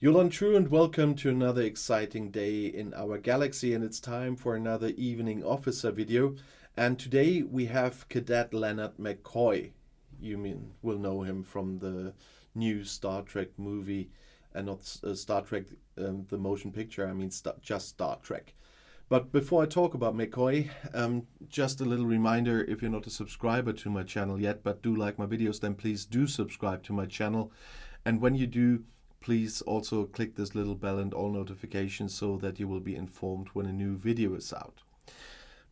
Yolon True and welcome to another exciting day in our galaxy, and it's time for another evening officer video. And today we have Cadet Leonard McCoy. Will know him from the new Star Trek movie, and not Star Trek the motion picture, just Star Trek. But before I talk about McCoy, just a little reminder, if you're not a subscriber to my channel yet, but do like my videos, then please do subscribe to my channel. And when you do, please also click this little bell and all notifications so that you will be informed when a new video is out.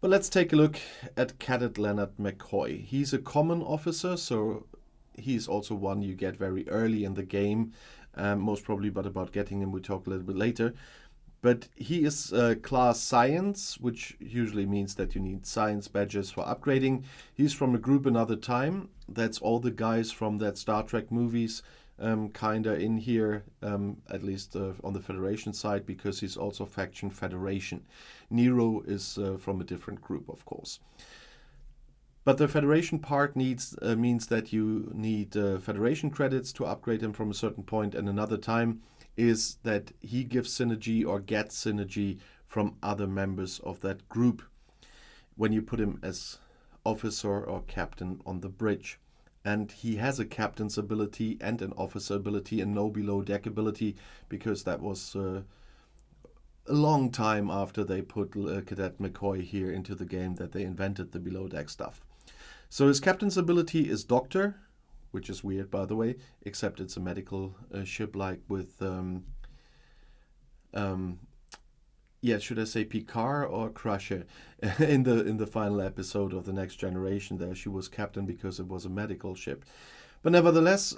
But let's take a look at Cadet Leonard McCoy. He's a common officer, so he's also one you get very early in the game, most probably, but about getting him we'll talk a little bit later. But he is class science, which usually means that you need science badges for upgrading. He's from a group Another Time. That's all the guys from that Star Trek movies kinda in here, at least on the Federation side, because he's also faction Federation. Nero is from a different group, of course. But the Federation part means that you need Federation credits to upgrade him from a certain point, and Another Time is that he gives synergy or gets synergy from other members of that group when you put him as officer or captain on the bridge. And he has a captain's ability and an officer ability and no below deck ability, because that was a long time after they put Cadet McCoy here into the game that they invented the below deck stuff. So his captain's ability is Doctor, which is weird, by the way, except it's a medical ship, like with, should I say Picard or Crusher? in the final episode of The Next Generation there, she was captain because it was a medical ship. But nevertheless,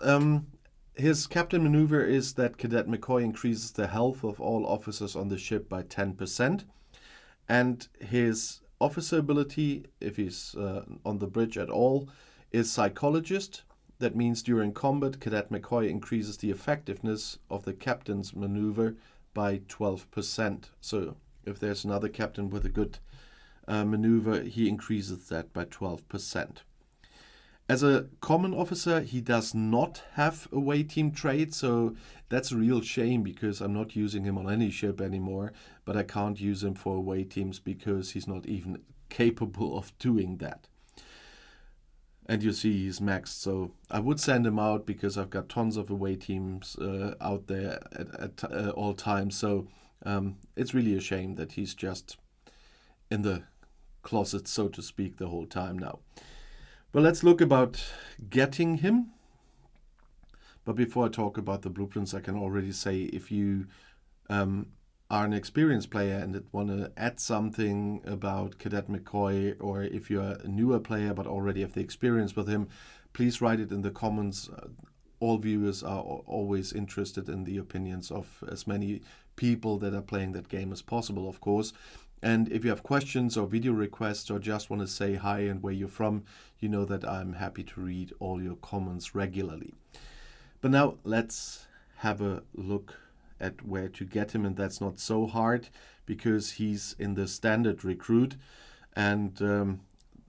his captain maneuver is that Cadet McCoy increases the health of all officers on the ship by 10%. And his officer ability, if he's on the bridge at all, is Psychologist. That means during combat, Cadet McCoy increases the effectiveness of the captain's maneuver by 12%. So if there's another captain with a good maneuver, he increases that by 12%. As a common officer, he does not have a away team trait, so that's a real shame, because I'm not using him on any ship anymore, but I can't use him for away teams because he's not even capable of doing that. And you see he's maxed, so I would send him out because I've got tons of away teams out there at all times. So it's really a shame that he's just in the closet, so to speak, the whole time now. But let's look about getting him. But before I talk about the blueprints, I can already say, if you are an experienced player and want to add something about Cadet McCoy, or if you're a newer player but already have the experience with him, please write it in the comments. All viewers are always interested in the opinions of as many people that are playing that game as possible, of course. And if you have questions or video requests, or just want to say hi and where you're from, you know that I'm happy to read all your comments regularly. But now let's have a look at where to get him, and that's not so hard because he's in the standard recruit, and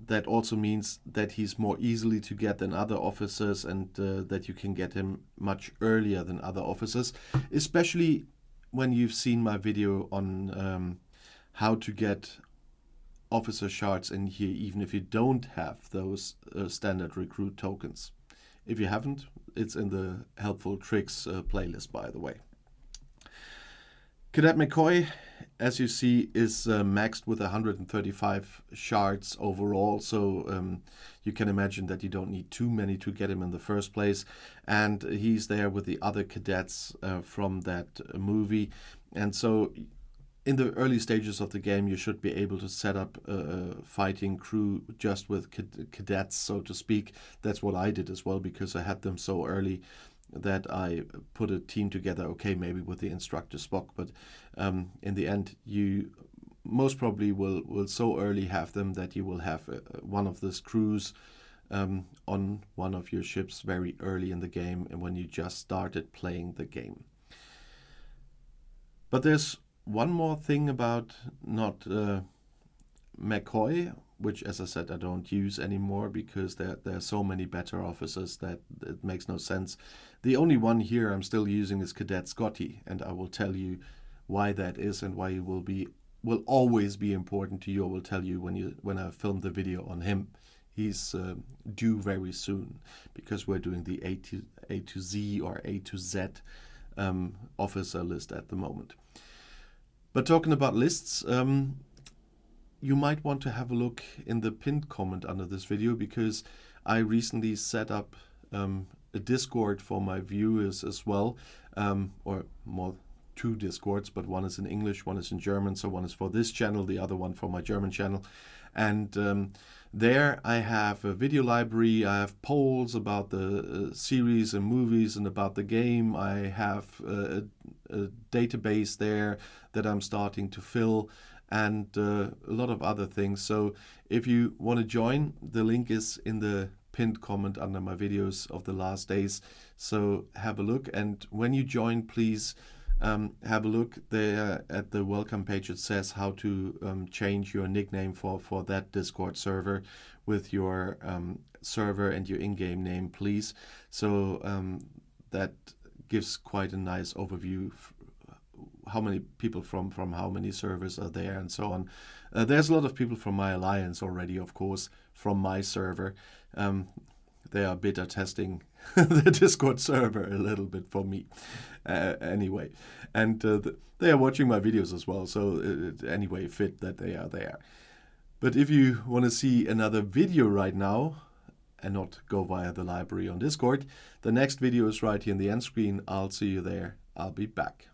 that also means that he's more easily to get than other officers, and that you can get him much earlier than other officers, especially when you've seen my video on how to get officer shards in here, even if you don't have those standard recruit tokens. If you haven't, it's in the helpful tricks playlist, by the way. Cadet McCoy, as you see, is maxed with 135 shards overall, so you can imagine that you don't need too many to get him in the first place. And he's there with the other cadets from that movie. And so in the early stages of the game, you should be able to set up a fighting crew just with cadets, so to speak. That's what I did as well, because I had them so early that I put a team together, okay, maybe with the instructor Spock, but in the end, you most probably will so early have them that you will have one of these crews on one of your ships very early in the game, and when you just started playing the game. But there's one more thing about not McCoy, which, as I said, I don't use anymore because there are so many better officers that it makes no sense. The only one here I'm still using is Cadet Scotty, and I will tell you why that is and why it will always be important to you. I will tell you when I film the video on him. He's due very soon because we're doing the A to Z or A to Z officer list at the moment. But talking about lists, you might want to have a look in the pinned comment under this video, because I recently set up a Discord for my viewers as well, or more, 2 Discords, but one is in English, one is in German. So one is for this channel, the other one for my German channel. And there I have a video library, I have polls about the series and movies and about the game. I have a database there that I'm starting to fill, and a lot of other things. So if you want to join, the link is in the pinned comment under my videos of the last days. So have a look, and when you join, please have a look there at the welcome page. It says how to change your nickname for that Discord server with your server and your in-game name, please. So that gives quite a nice overview how many people from how many servers are there and so on. There's a lot of people from my alliance already, of course, from my server. They are beta testing the Discord server a little bit for me anyway. And they are watching my videos as well, so it anyway fit that they are there. But if you want to see another video right now and not go via the library on Discord, the next video is right here in the end screen. I'll see you there. I'll be back.